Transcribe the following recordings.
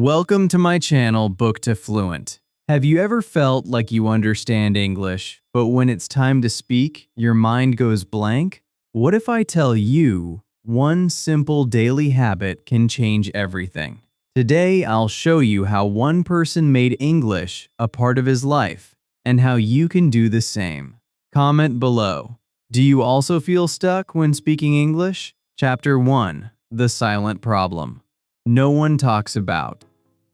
Welcome to my channel, Book to Fluent. Have you ever felt like you understand English, but when it's time to speak, your mind goes blank? What if I tell you one simple daily habit can change everything? Today, I'll show you how one person made English a part of his life and how you can do the same. Comment below. Do you also feel stuck when speaking English? Chapter 1: The Silent Problem. No one talks about.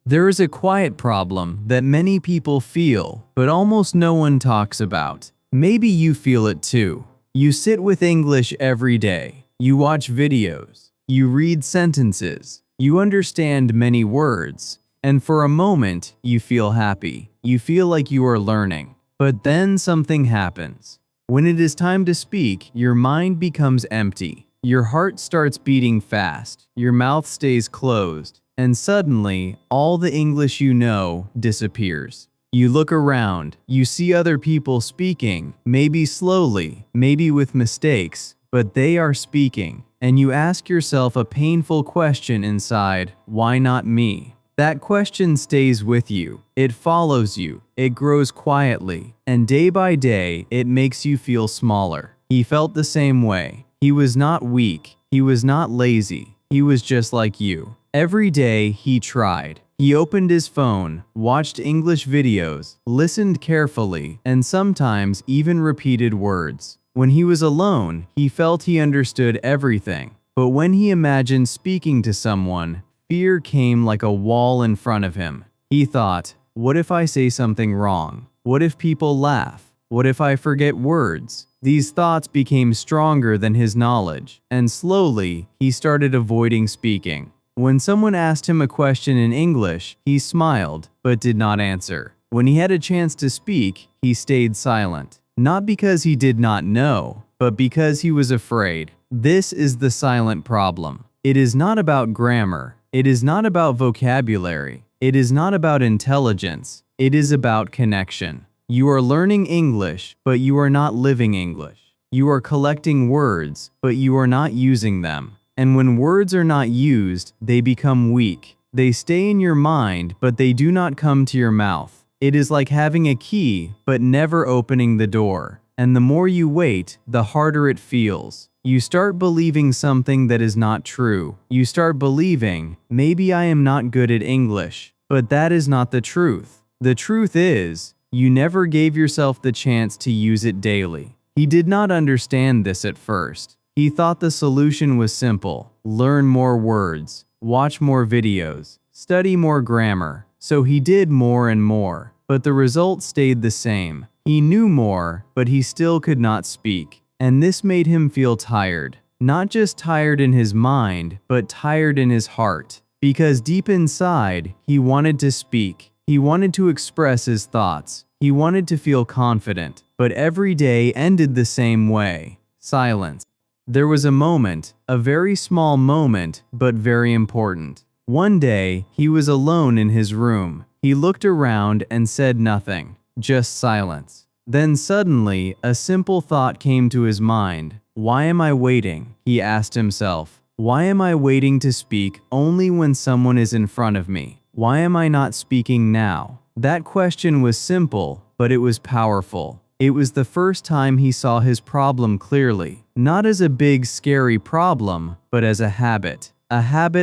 There is a quiet problem that many people feel, but almost no one talks about. Maybe you feel it too. You sit with English every day. You watch videos. You read sentences. You understand many words. And for a moment, you feel happy. You feel like you are learning. But then something happens. When it is time to speak, your mind becomes empty. Your heart starts beating fast. Your mouth stays closed. And suddenly, all the English you know disappears. You look around, you see other people speaking, maybe slowly, maybe with mistakes, but they are speaking. And you ask yourself a painful question inside: why not me? That question stays with you. It follows you. It grows quietly. And day by day, it makes you feel smaller. He felt the same way. He was not weak. He was not lazy. He was just like you. Every day, he tried. He opened his phone, watched English videos, listened carefully, and sometimes even repeated words. When he was alone, he felt he understood everything. But when he imagined speaking to someone, fear came like a wall in front of him. He thought, what if I say something wrong? What if people laugh? What if I forget words? These thoughts became stronger than his knowledge, and slowly, he started avoiding speaking. When someone asked him a question in English, he smiled, but did not answer. When he had a chance to speak, he stayed silent. Not because he did not know, but because he was afraid. This is the silent problem. It is not about grammar. It is not about vocabulary. It is not about intelligence. It is about connection. You are learning English, but you are not living English. You are collecting words, but you are not using them. And when words are not used, they become weak. They stay in your mind, but they do not come to your mouth. It is like having a key, but never opening the door. And the more you wait, the harder it feels. You start believing something that is not true. You start believing, maybe I am not good at English. But that is not the truth. The truth is, you never gave yourself the chance to use it daily. He did not understand this at first. He thought the solution was simple: learn more words, watch more videos, study more grammar. So he did more and more, but the result stayed the same. He knew more, but he still could not speak. And this made him feel tired. Not just tired in his mind, but tired in his heart. Because deep inside, he wanted to speak. He wanted to express his thoughts. He wanted to feel confident. But every day ended the same way: silence. There was a moment, a very small moment, but very important. One day, he was alone in his room. He looked around and said nothing, just silence. Then suddenly, a simple thought came to his mind. Why am I waiting? He asked himself. Why am I waiting to speak only when someone is in front of me? Why am I not speaking now? That question was simple, but it was powerful. It was the first time he saw his problem clearly, not as a big, scary problem, but as a habit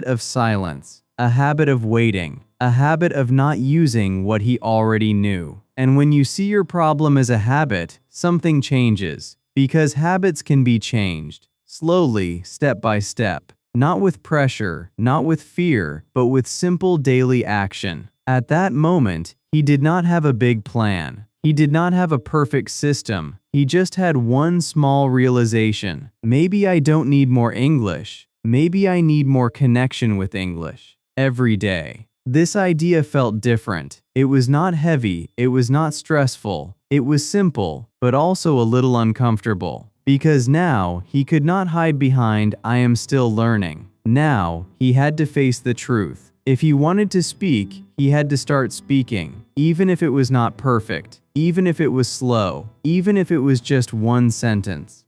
of silence, a habit of waiting, a habit of not using what he already knew. And when you see your problem as a habit, something changes, because habits can be changed, slowly, step by step, not with pressure, not with fear, but with simple daily action. At that moment, he did not have a big plan. He did not have a perfect system. He just had one small realization. Maybe I don't need more English. Maybe I need more connection with English. Every day. This idea felt different. It was not heavy. It was not stressful. It was simple, but also a little uncomfortable. Because now, he could not hide behind "I am still learning." Now, he had to face the truth. If he wanted to speak, he had to start speaking, even if it was not perfect, even if it was slow, even if it was just one sentence.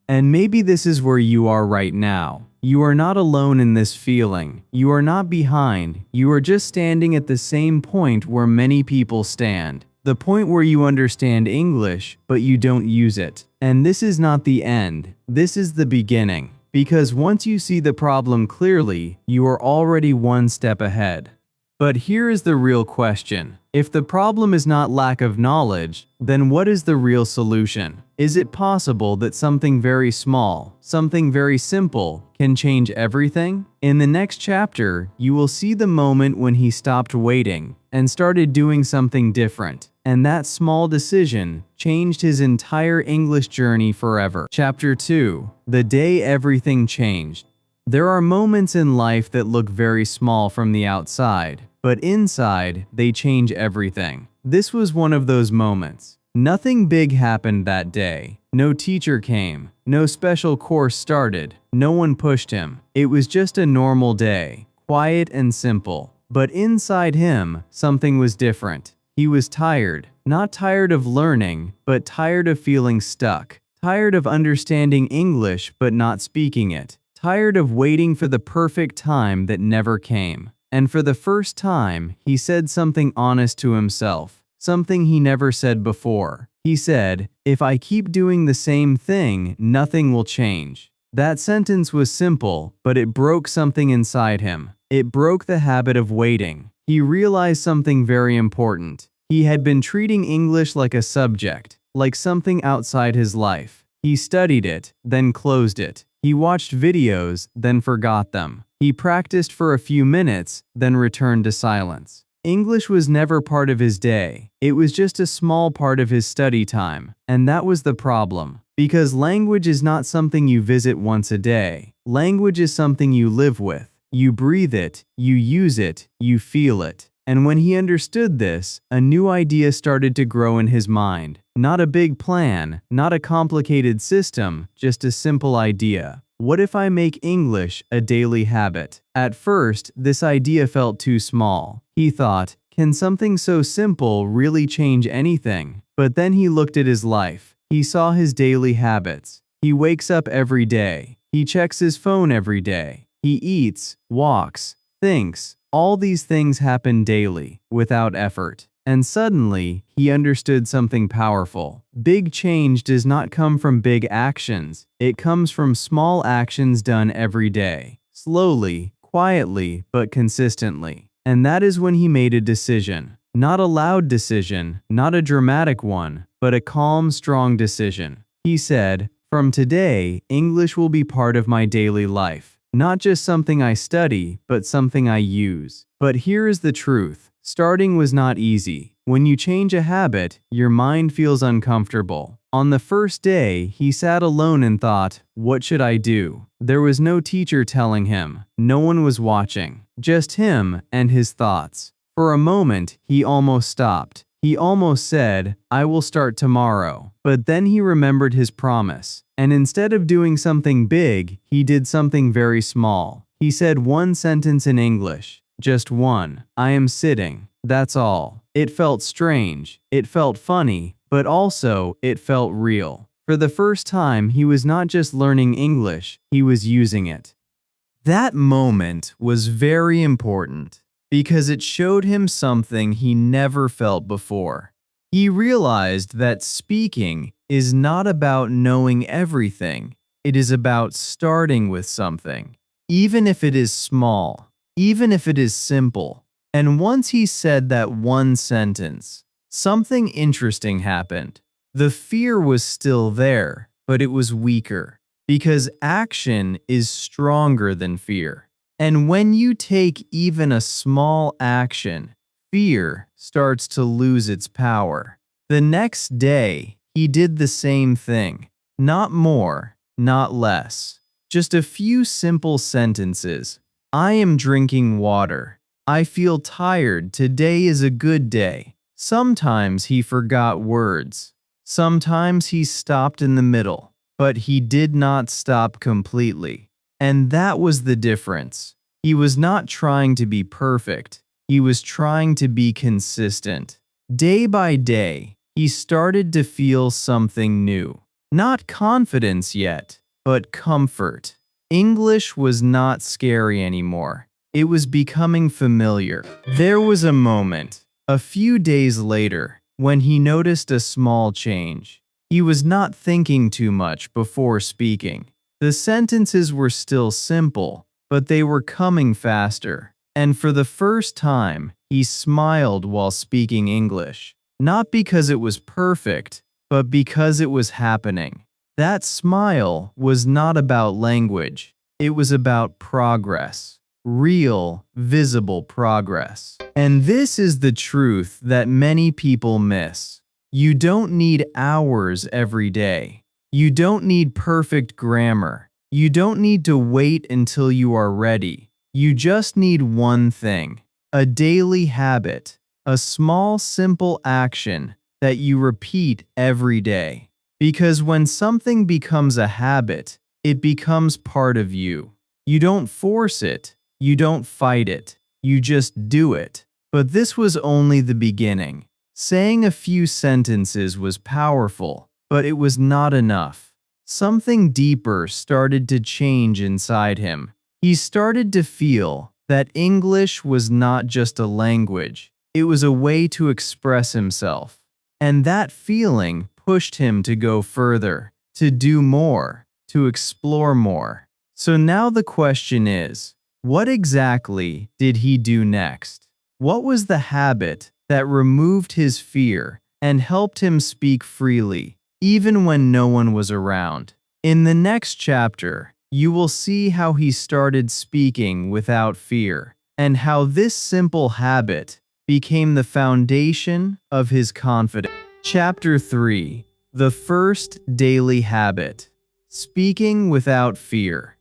And maybe this is where you are right now. You are not alone in this feeling. You are not behind. You are just standing at the same point where many people stand. The point where you understand English, but you don't use it. And this is not the end. This is the beginning. Because once you see the problem clearly, you are already one step ahead. But here is the real question. If the problem is not lack of knowledge, then what is the real solution? Is it possible that something very small, something very simple, can change everything? In the next chapter, you will see the moment when he stopped waiting and started doing something different. And that small decision changed his entire English journey forever. Chapter 2. The Day Everything Changed. There are moments in life that look very small from the outside, but inside, they change everything. This was one of those moments. Nothing big happened that day. No teacher came. No special course started. No one pushed him. It was just a normal day, quiet and simple. But inside him, something was different. He was tired. Not tired of learning, but tired of feeling stuck. Tired of understanding English but not speaking it. Tired of waiting for the perfect time that never came. And for the first time, he said something honest to himself, something he never said before. He said, "If I keep doing the same thing, nothing will change." That sentence was simple, but it broke something inside him. It broke the habit of waiting. He realized something very important. He had been treating English like a subject, like something outside his life. He studied it, then closed it. He watched videos, then forgot them. He practiced for a few minutes, then returned to silence. English was never part of his day. It was just a small part of his study time. And that was the problem. Because language is not something you visit once a day. Language is something you live with. You breathe it, you use it, you feel it. And when he understood this, a new idea started to grow in his mind. Not a big plan, not a complicated system, just a simple idea. What if I make English a daily habit? At first, this idea felt too small. He thought, can something so simple really change anything? But then he looked at his life. He saw his daily habits. He wakes up every day. He checks his phone every day. He eats, walks, thinks. All these things happen daily, without effort. And suddenly, he understood something powerful. Big change does not come from big actions. It comes from small actions done every day. Slowly, quietly, but consistently. And that is when he made a decision. Not a loud decision, not a dramatic one, but a calm, strong decision. He said, "From today, English will be part of my daily life. Not just something I study, but something I use." But here is the truth. Starting was not easy. When you change a habit, your mind feels uncomfortable. On the first day, he sat alone and thought, what should I do? There was no teacher telling him. No one was watching. Just him and his thoughts. For a moment, he almost stopped. He almost said, I will start tomorrow. But then he remembered his promise. And instead of doing something big, he did something very small. He said one sentence in English. Just one. I am sitting. That's all. It felt strange. It felt funny. But also, it felt real. For the first time, he was not just learning English, he was using it. That moment was very important because it showed him something he never felt before. He realized that speaking is not about knowing everything. It is about starting with something, even if it is small, even if it is simple. And once he said that one sentence, something interesting happened. The fear was still there, but it was weaker, because action is stronger than fear. And when you take even a small action, fear starts to lose its power. The next day, he did the same thing. Not more, not less. Just a few simple sentences. I am drinking water. I feel tired. Today is a good day. Sometimes he forgot words. Sometimes he stopped in the middle. But he did not stop completely. And that was the difference. He was not trying to be perfect. He was trying to be consistent. Day by day, he started to feel something new. Not confidence yet, but comfort. English was not scary anymore. It was becoming familiar. There was a moment, a few days later, when he noticed a small change. He was not thinking too much before speaking. The sentences were still simple, but they were coming faster. And for the first time, he smiled while speaking English. Not because it was perfect, but because it was happening. That smile was not about language. It was about progress. Real, visible progress. And this is the truth that many people miss. You don't need hours every day. You don't need perfect grammar. You don't need to wait until you are ready. You just need one thing: a daily habit, a small, simple action that you repeat every day. Because when something becomes a habit, it becomes part of you. You don't force it, you don't fight it, you just do it. But this was only the beginning. Saying a few sentences was powerful, but it was not enough. Something deeper started to change inside him. He started to feel that English was not just a language, it was a way to express himself. And that feeling pushed him to go further, to do more, to explore more. So now the question is, what exactly did he do next? What was the habit that removed his fear and helped him speak freely, even when no one was around? In the next chapter, you will see how he started speaking without fear, and how this simple habit became the foundation of his confidence. Chapter 3: The First Daily Habit. Speaking Without Fear.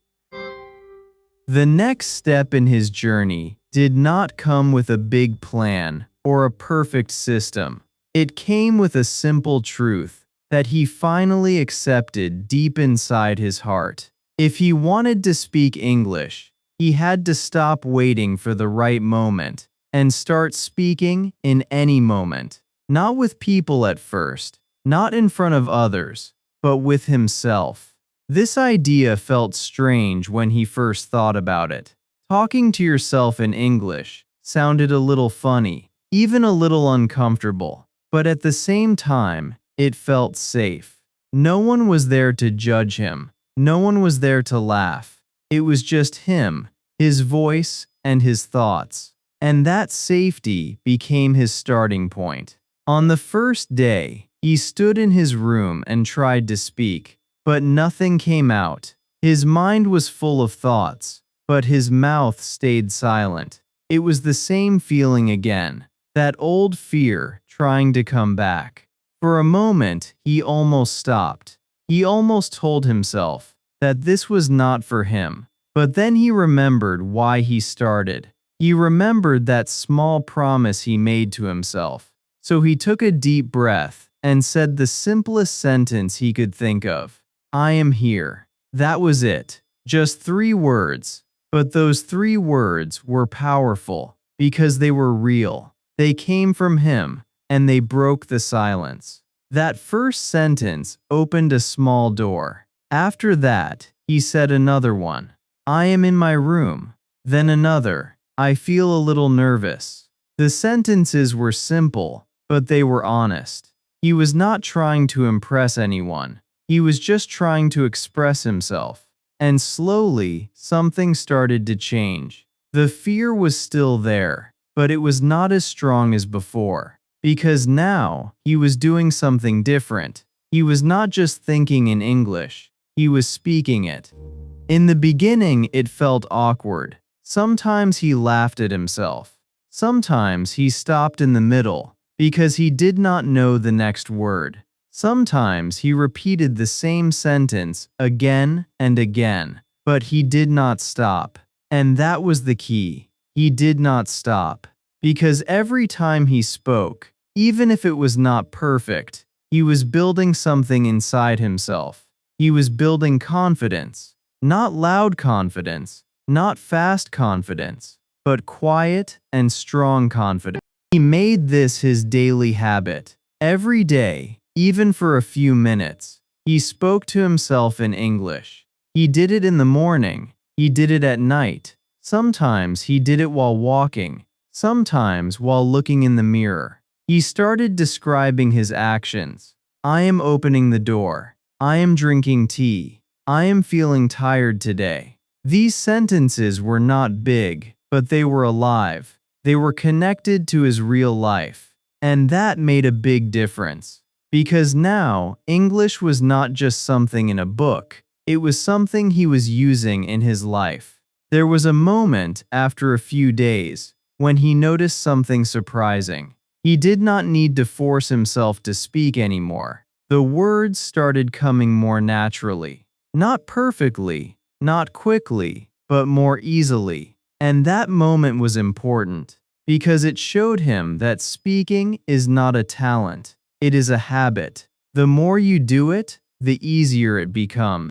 The next step in his journey did not come with a big plan or a perfect system. It came with a simple truth that he finally accepted deep inside his heart. If he wanted to speak English, he had to stop waiting for the right moment and start speaking in any moment. Not with people at first, not in front of others, but with himself. This idea felt strange when he first thought about it. Talking to yourself in English sounded a little funny, even a little uncomfortable, but at the same time, it felt safe. No one was there to judge him. No one was there to laugh. It was just him, his voice, and his thoughts. And that safety became his starting point. On the first day, he stood in his room and tried to speak, but nothing came out. His mind was full of thoughts, but his mouth stayed silent. It was the same feeling again, that old fear trying to come back. For a moment, he almost stopped. He almost told himself that this was not for him. But then he remembered why he started. He remembered that small promise he made to himself. So he took a deep breath and said the simplest sentence he could think of. I am here. That was it. Just 3 words. But those 3 words were powerful because they were real. They came from him, and they broke the silence. That first sentence opened a small door. After that, he said another one. I am in my room. Then another. I feel a little nervous. The sentences were simple, but they were honest. He was not trying to impress anyone. He was just trying to express himself. And slowly, something started to change. The fear was still there, but it was not as strong as before. Because now, he was doing something different. He was not just thinking in English, he was speaking it. In the beginning, it felt awkward. Sometimes he laughed at himself. Sometimes he stopped in the middle, because he did not know the next word. Sometimes he repeated the same sentence again and again, but he did not stop. And that was the key. He did not stop. Because every time he spoke, even if it was not perfect, he was building something inside himself. He was building confidence. Not loud confidence, not fast confidence, but quiet and strong confidence. He made this his daily habit. Every day, even for a few minutes, he spoke to himself in English. He did it in the morning. He did it at night. Sometimes he did it while walking. Sometimes while looking in the mirror. He started describing his actions. I am opening the door. I am drinking tea. I am feeling tired today. These sentences were not big, but they were alive. They were connected to his real life. And that made a big difference. Because now, English was not just something in a book, it was something he was using in his life. There was a moment after a few days when he noticed something surprising. He did not need to force himself to speak anymore. The words started coming more naturally. Not perfectly, not quickly, but more easily. And that moment was important because it showed him that speaking is not a talent, it is a habit. The more you do it, the easier it becomes.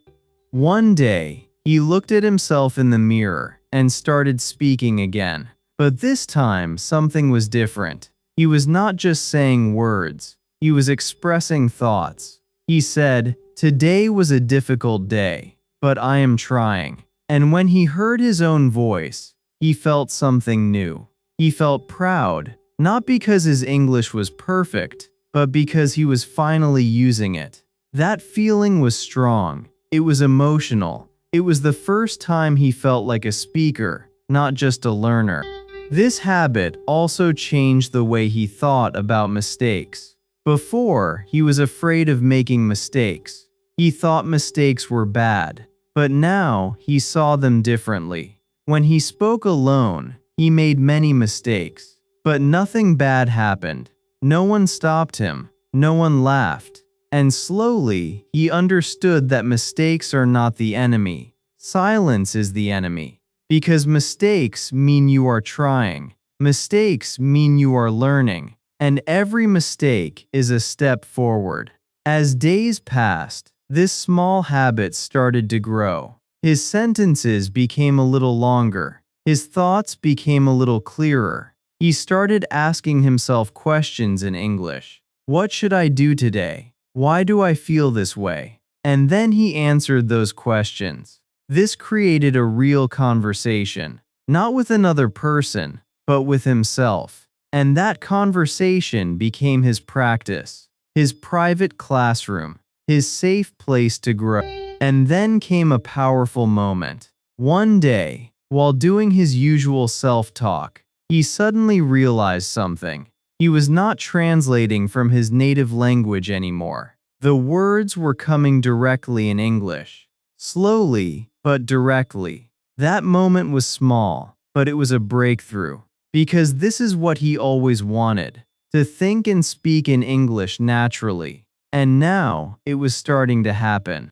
One day, he looked at himself in the mirror and started speaking again. But this time, something was different. He was not just saying words, he was expressing thoughts. He said, "Today was a difficult day, but I am trying." And when he heard his own voice, he felt something new. He felt proud, not because his English was perfect, but because he was finally using it. That feeling was strong. It was emotional. It was the first time he felt like a speaker, not just a learner. This habit also changed the way he thought about mistakes. Before, he was afraid of making mistakes. He thought mistakes were bad, but now he saw them differently. When he spoke alone, he made many mistakes, but nothing bad happened. No one stopped him. No one laughed. And slowly, he understood that mistakes are not the enemy. Silence is the enemy. Because mistakes mean you are trying. Mistakes mean you are learning. And every mistake is a step forward. As days passed, this small habit started to grow. His sentences became a little longer. His thoughts became a little clearer. He started asking himself questions in English. What should I do today? Why do I feel this way? And then he answered those questions. This created a real conversation, not with another person, but with himself. And that conversation became his practice, his private classroom, his safe place to grow. And then came a powerful moment. One day, while doing his usual self-talk, he suddenly realized something. He was not translating from his native language anymore. The words were coming directly in English. Slowly, but directly. That moment was small, but it was a breakthrough. Because this is what he always wanted, to think and speak in English naturally. And now, it was starting to happen.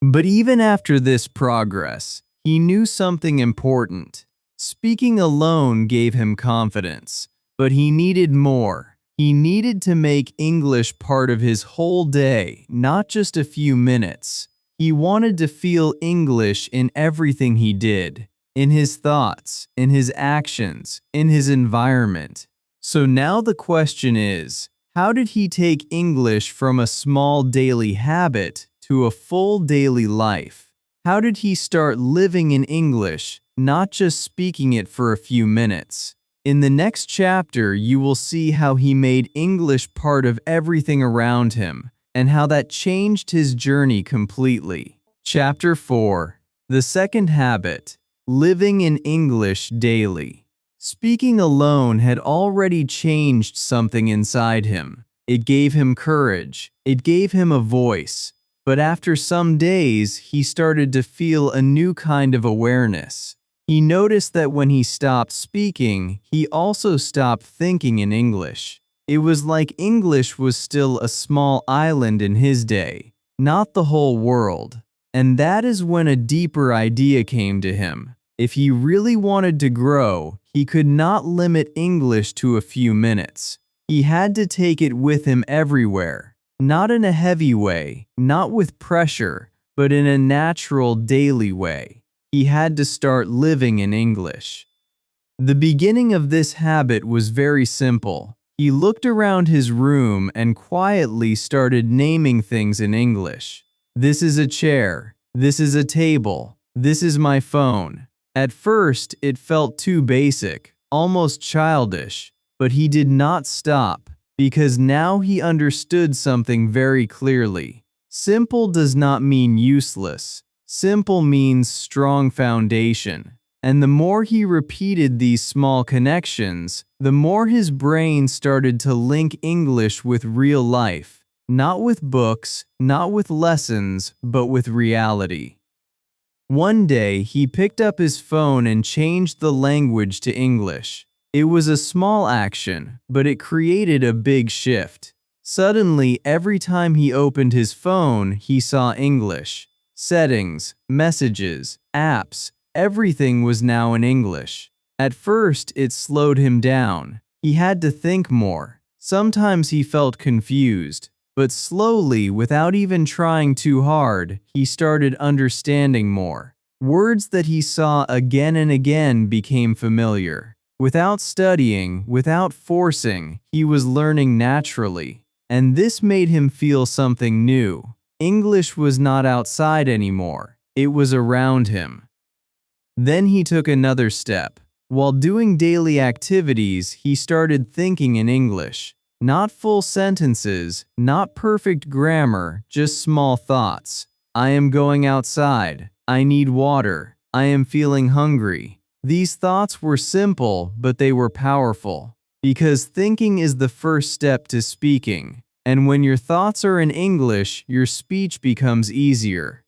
But even after this progress, he knew something important. Speaking alone gave him confidence, but he needed more. He needed to make English part of his whole day, not just a few minutes. He wanted to feel English in everything he did, in his thoughts, in his actions, in his environment. So now the question is, how did he take English from a small daily habit to a full daily life? How did he start living in English, not just speaking it for a few minutes? In the next chapter, you will see how he made English part of everything around him, and how that changed his journey completely. Chapter 4. The second habit, living in English daily. Speaking alone had already changed something inside him. It gave him courage. It gave him a voice. But after some days, he started to feel a new kind of awareness. He noticed that when he stopped speaking, he also stopped thinking in English. It was like English was still a small island in his day, not the whole world. And that is when a deeper idea came to him. If he really wanted to grow, he could not limit English to a few minutes. He had to take it with him everywhere, not in a heavy way, not with pressure, but in a natural daily way. He had to start living in English. The beginning of this habit was very simple. He looked around his room and quietly started naming things in English. This is a chair. This is a table. This is my phone. At first, it felt too basic, almost childish, but he did not stop, because now he understood something very clearly. Simple does not mean useless. Simple means strong foundation. And the more he repeated these small connections, the more his brain started to link English with real life, not with books, not with lessons, but with reality. One day, he picked up his phone and changed the language to English. It was a small action, but it created a big shift. Suddenly, every time he opened his phone, he saw English. Settings, messages, apps, everything was now in English. At first, it slowed him down. He had to think more. Sometimes he felt confused. But slowly, without even trying too hard, he started understanding more. Words that he saw again and again became familiar. Without studying, without forcing, he was learning naturally. And this made him feel something new. English was not outside anymore. It was around him. Then he took another step. While doing daily activities, he started thinking in English. Not full sentences, not perfect grammar, just small thoughts. I am going outside. I need water. I am feeling hungry. These thoughts were simple, but they were powerful. Because thinking is the first step to speaking. And when your thoughts are in English, your speech becomes easier.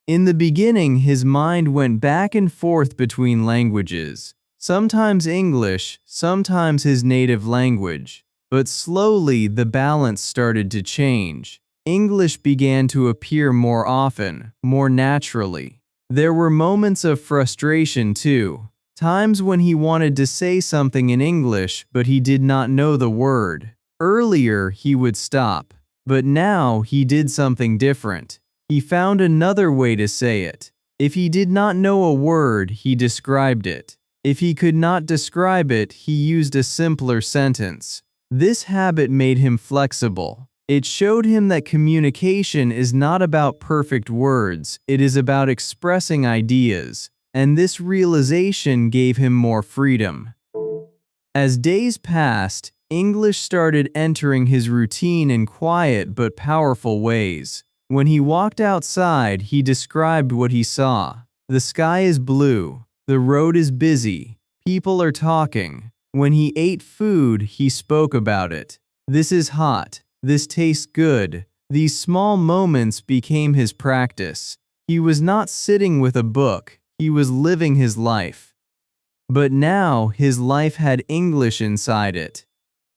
In the beginning, his mind went back and forth between languages. Sometimes English, sometimes his native language. But slowly, the balance started to change. English began to appear more often, more naturally. There were moments of frustration too. Times when he wanted to say something in English, but he did not know the word. Earlier, he would stop. But now, he did something different. He found another way to say it. If he did not know a word, he described it. If he could not describe it, he used a simpler sentence. This habit made him flexible. It showed him that communication is not about perfect words, it is about expressing ideas. And this realization gave him more freedom. As days passed, English started entering his routine in quiet but powerful ways. When he walked outside, he described what he saw. The sky is blue. The road is busy. People are talking. When he ate food, he spoke about it. This is hot. This tastes good. These small moments became his practice. He was not sitting with a book. He was living his life. But now, his life had English inside it.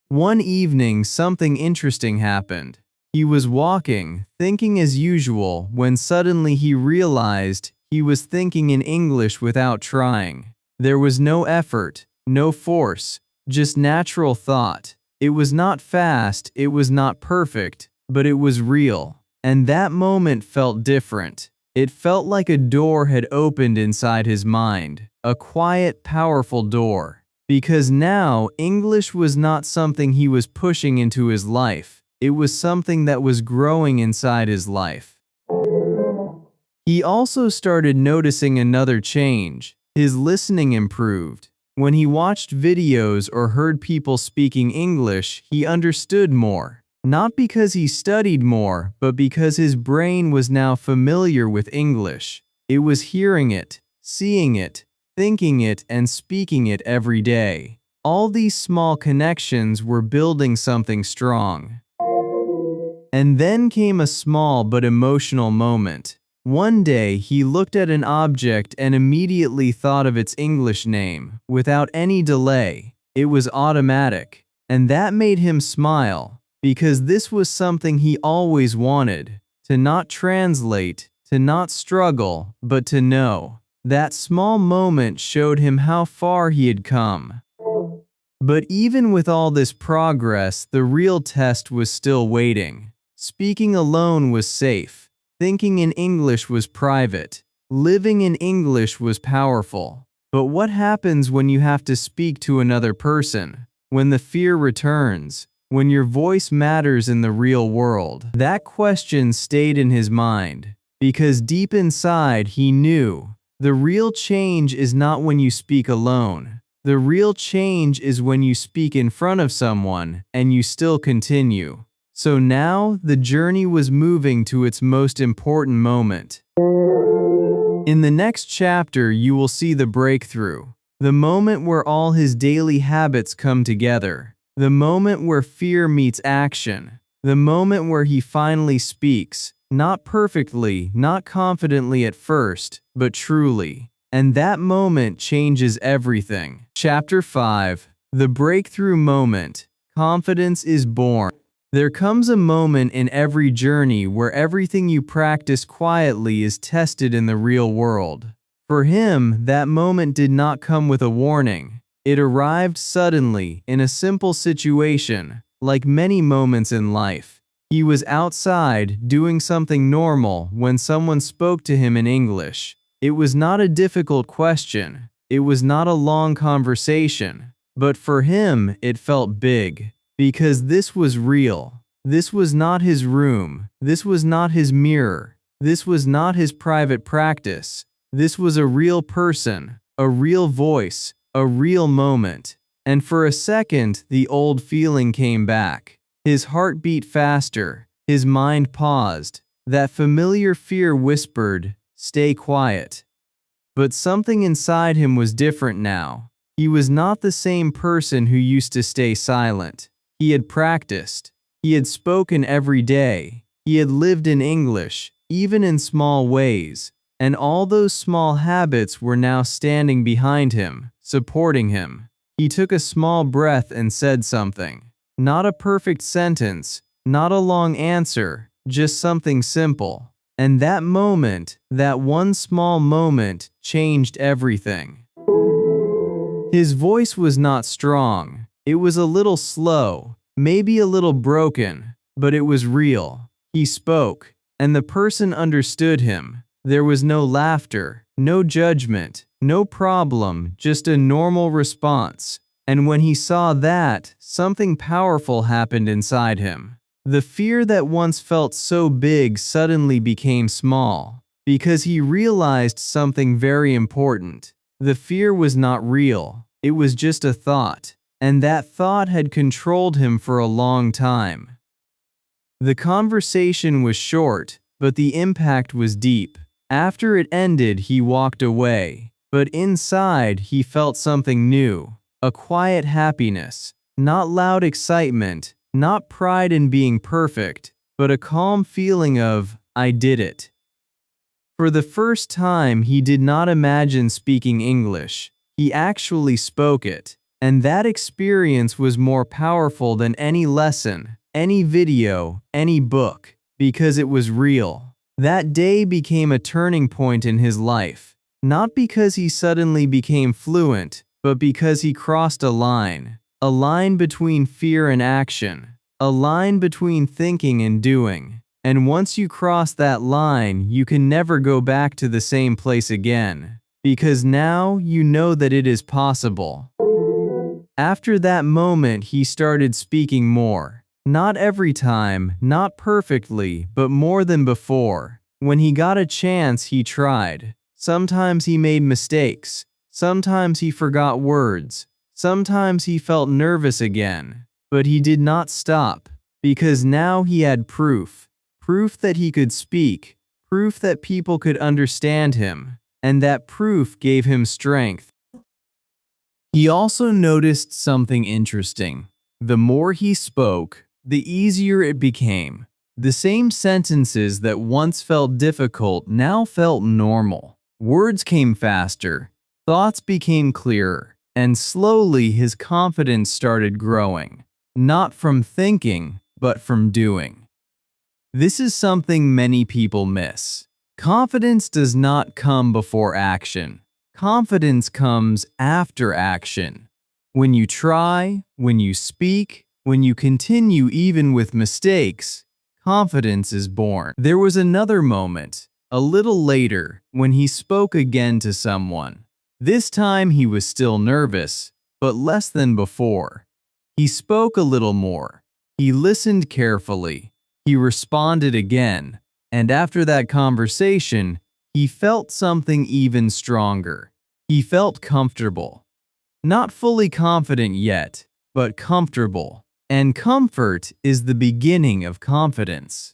One evening, something interesting happened. He was walking, thinking as usual, when suddenly he realized he was thinking in English without trying. There was no effort. No force, just natural thought. It was not fast, it was not perfect, but it was real. And that moment felt different. It felt like a door had opened inside his mind, a quiet, powerful door. Because now, English was not something he was pushing into his life. It was something that was growing inside his life. He also started noticing another change. His listening improved. When he watched videos or heard people speaking English, he understood more. Not because he studied more, but because his brain was now familiar with English. It was hearing it, seeing it, thinking it, and speaking it every day. All these small connections were building something strong. And then came a small but emotional moment. One day, he looked at an object and immediately thought of its English name, without any delay. It was automatic. And that made him smile, because this was something he always wanted. To not translate, to not struggle, but to know. That small moment showed him how far he had come. But even with all this progress, the real test was still waiting. Speaking alone was safe. Thinking in English was private. Living in English was powerful. But what happens when you have to speak to another person? When the fear returns? When your voice matters in the real world? That question stayed in his mind. because deep inside he knew the real change is not when you speak alone. The real change is when you speak in front of someone and you still continue. So now the journey was moving to its most important moment. In the next chapter, you will see the breakthrough, the moment where all his daily habits come together, the moment where fear meets action, the moment where he finally speaks, not perfectly, not confidently at first, but truly. And that moment changes everything. Chapter 5: The Breakthrough Moment. Confidence is born. There comes a moment in every journey where everything you practice quietly is tested in the real world. For him, that moment did not come with a warning. It arrived suddenly, in a simple situation, like many moments in life. He was outside, doing something normal, when someone spoke to him in English. It was not a difficult question. It was not a long conversation. But for him, it felt big. Because this was real. This was not his room. This was not his mirror. This was not his private practice. This was a real person, a real voice, a real moment. And for a second, the old feeling came back. His heart beat faster. His mind paused. That familiar fear whispered, "Stay quiet." But something inside him was different now. He was not the same person who used to stay silent. He had practiced. He had spoken every day. He had lived in English, even in small ways. And all those small habits were now standing behind him, supporting him. He took a small breath and said something. Not a perfect sentence, not a long answer, just something simple. And that moment, that one small moment, changed everything. His voice was not strong. It was a little slow, maybe a little broken, but it was real. He spoke, and the person understood him. There was no laughter, no judgment, no problem, just a normal response. And when he saw that, something powerful happened inside him. The fear that once felt so big suddenly became small, because he realized something very important. The fear was not real. It was just a thought. And that thought had controlled him for a long time. The conversation was short, but the impact was deep. After it ended, he walked away. But inside, he felt something new. A quiet happiness. Not loud excitement, not pride in being perfect, but a calm feeling of, "I did it." For the first time, he did not imagine speaking English. He actually spoke it. And that experience was more powerful than any lesson, any video, any book, because it was real. That day became a turning point in his life, not because he suddenly became fluent, but because he crossed a line between fear and action, a line between thinking and doing. And once you cross that line, you can never go back to the same place again, because now you know that it is possible. After that moment, he started speaking more. Not every time, not perfectly, but more than before. When he got a chance, he tried. Sometimes he made mistakes. Sometimes he forgot words. Sometimes he felt nervous again. But he did not stop, because now he had proof. Proof that he could speak. Proof that people could understand him. And that proof gave him strength. He also noticed something interesting. The more he spoke, the easier it became. The same sentences that once felt difficult now felt normal. Words came faster, thoughts became clearer, and slowly his confidence started growing. Not from thinking, but from doing. This is something many people miss. Confidence does not come before action. Confidence comes after action. When you try, when you speak, when you continue even with mistakes, confidence is born. There was another moment, a little later, when he spoke again to someone. This time he was still nervous, but less than before. He spoke a little more. He listened carefully. He responded again. And after that conversation, he felt something even stronger. He felt comfortable. Not fully confident yet, but comfortable. And comfort is the beginning of confidence.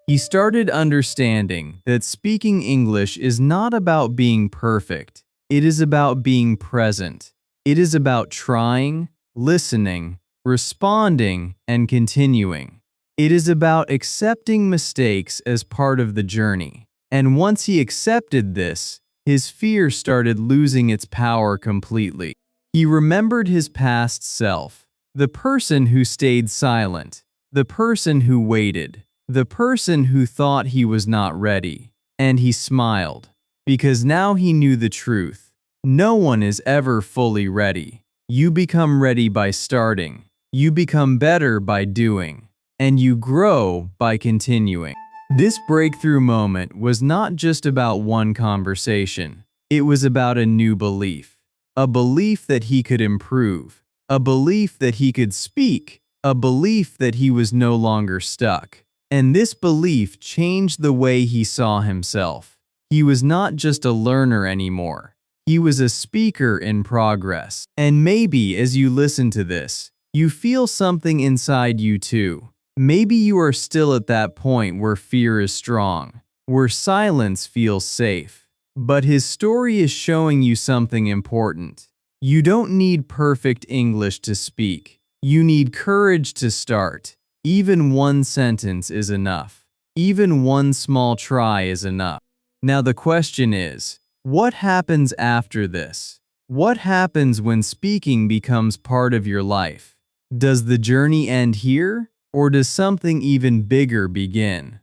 He started understanding that speaking English is not about being perfect. It is about being present. It is about trying, listening, responding, and continuing. It is about accepting mistakes as part of the journey. And once he accepted this, his fear started losing its power completely. He remembered his past self, the person who stayed silent, the person who waited, the person who thought he was not ready. And he smiled, because now he knew the truth. No one is ever fully ready. You become ready by starting. You become better by doing. And you grow by continuing. This breakthrough moment was not just about one conversation. It was about a new belief. A belief that he could improve. A belief that he could speak. A belief that he was no longer stuck. And this belief changed the way he saw himself. He was not just a learner anymore. He was a speaker in progress. And maybe as you listen to this, you feel something inside you too. Maybe you are still at that point where fear is strong, where silence feels safe. But his story is showing you something important. You don't need perfect English to speak. You need courage to start. Even one sentence is enough. Even one small try is enough. Now the question is, what happens after this? What happens when speaking becomes part of your life? Does the journey end here, or does something even bigger begin?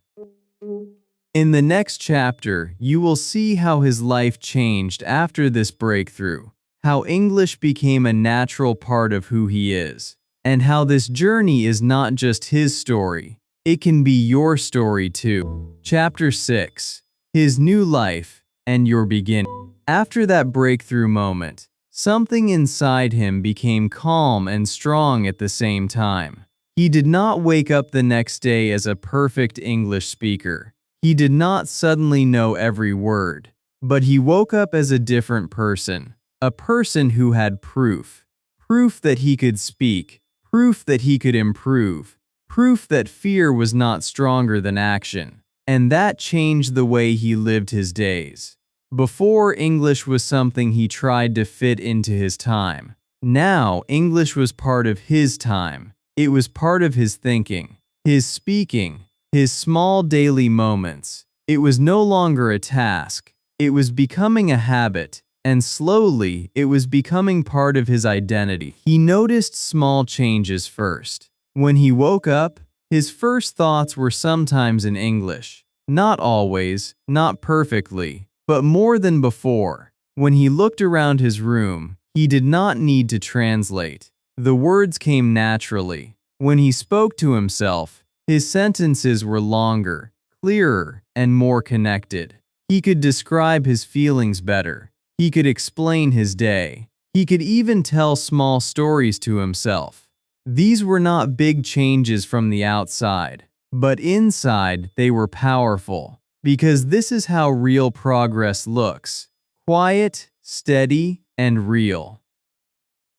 In the next chapter, you will see how his life changed after this breakthrough, how English became a natural part of who he is, and how this journey is not just his story, it can be your story too. Chapter 6. His New Life and Your Beginning. After that breakthrough moment, something inside him became calm and strong at the same time. He did not wake up the next day as a perfect English speaker. He did not suddenly know every word, but he woke up as a different person, a person who had proof. Proof that he could speak, proof that he could improve, proof that fear was not stronger than action. And that changed the way he lived his days. Before, English was something he tried to fit into his time. Now, English was part of his time. It was part of his thinking, his speaking, his small daily moments. It was no longer a task. It was becoming a habit, and slowly, it was becoming part of his identity. He noticed small changes first. When he woke up, his first thoughts were sometimes in English. Not always, not perfectly, but more than before. When he looked around his room, he did not need to translate. The words came naturally. When he spoke to himself, his sentences were longer, clearer, and more connected. He could describe his feelings better. He could explain his day. He could even tell small stories to himself. These were not big changes from the outside, but inside they were powerful, because this is how real progress looks: quiet, steady, and real.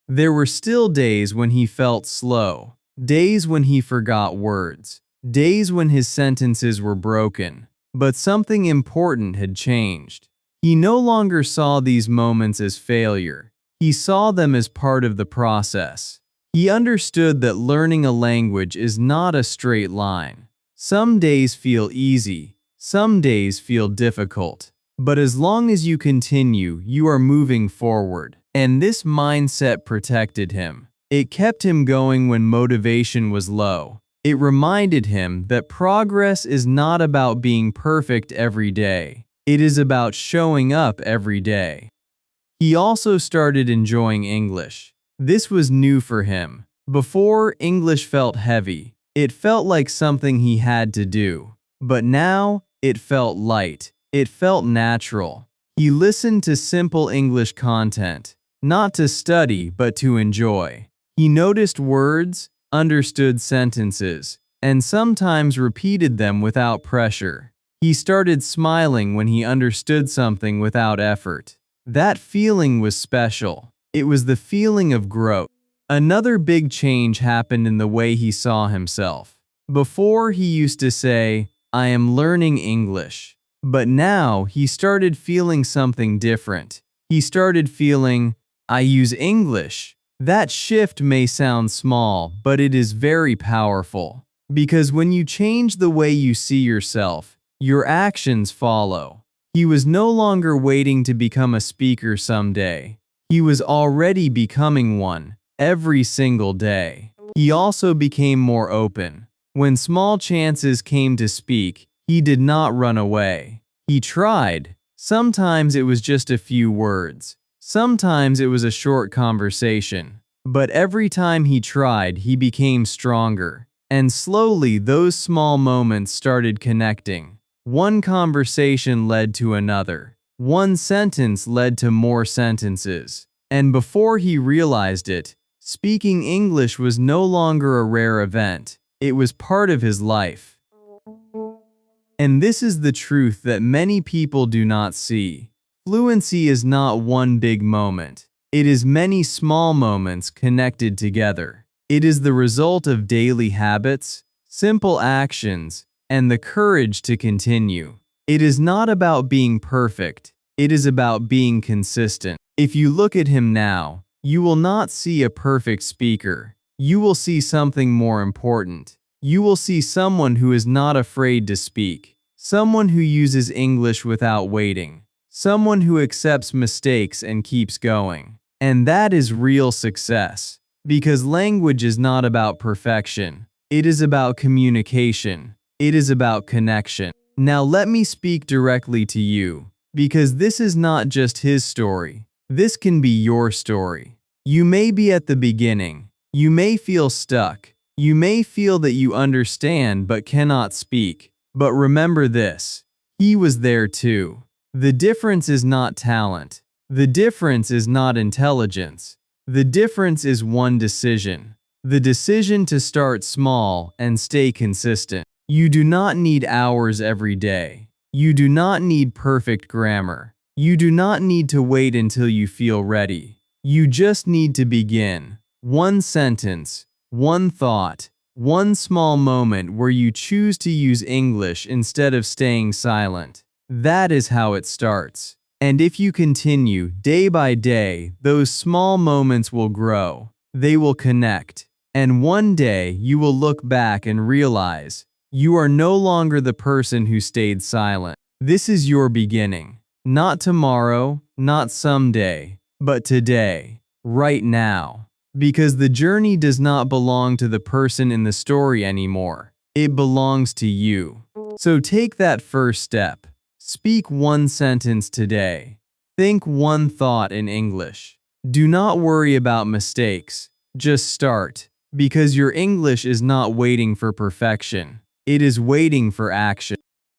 There were still days when he felt slow, days when he forgot words, days when his sentences were broken, but something important had changed. He no longer saw these moments as failure. He saw them as part of the process. He understood that learning a language is not a straight line. Some days feel easy, some days feel difficult. But as long as you continue, you are moving forward. And this mindset protected him. It kept him going when motivation was low. It reminded him that progress is not about being perfect every day. It is about showing up every day. He also started enjoying English. This was new for him. Before, English felt heavy. It felt like something he had to do. But now, it felt light. It felt natural. He listened to simple English content, not to study but to enjoy. He noticed words, understood sentences, and sometimes repeated them without pressure. He started smiling when he understood something without effort. That feeling was special. It was the feeling of growth. Another big change happened in the way he saw himself. Before, he used to say, "I am learning English." But now he started feeling something different. He started feeling, "I use English." That shift may sound small, but it is very powerful. Because when you change the way you see yourself, your actions follow. He was no longer waiting to become a speaker someday. He was already becoming one, every single day. He also became more open. When small chances came to speak, he did not run away. He tried. Sometimes it was just a few words. Sometimes it was a short conversation. But every time he tried, he became stronger. And slowly, those small moments started connecting. One conversation led to another. One sentence led to more sentences. And before he realized it, speaking English was no longer a rare event. It was part of his life. And this is the truth that many people do not see. Fluency is not one big moment. It is many small moments connected together. It is the result of daily habits, simple actions, and the courage to continue. It is not about being perfect. It is about being consistent. If you look at him now, you will not see a perfect speaker. You will see something more important. You will see someone who is not afraid to speak. Someone who uses English without waiting. Someone who accepts mistakes and keeps going. And that is real success. Because language is not about perfection. It is about communication. It is about connection. Now let me speak directly to you. Because this is not just his story. This can be your story. You may be at the beginning. You may feel stuck. You may feel that you understand but cannot speak. But remember this. He was there too. The difference is not talent. The difference is not intelligence. The difference is one decision. The decision to start small and stay consistent. You do not need hours every day. You do not need perfect grammar. You do not need to wait until you feel ready. You just need to begin. One sentence, one thought, one small moment where you choose to use English instead of staying silent. That is how it starts. And if you continue day by day, those small moments will grow. They will connect. And one day you will look back and realize you are no longer the person who stayed silent. This is your beginning. Not tomorrow, not someday, but today, right now. Because the journey does not belong to the person in the story anymore. It belongs to you. So take that first step. Speak one sentence today. Think one thought in English. Do not worry about mistakes. Just start. Because your English is not waiting for perfection. It is waiting for action.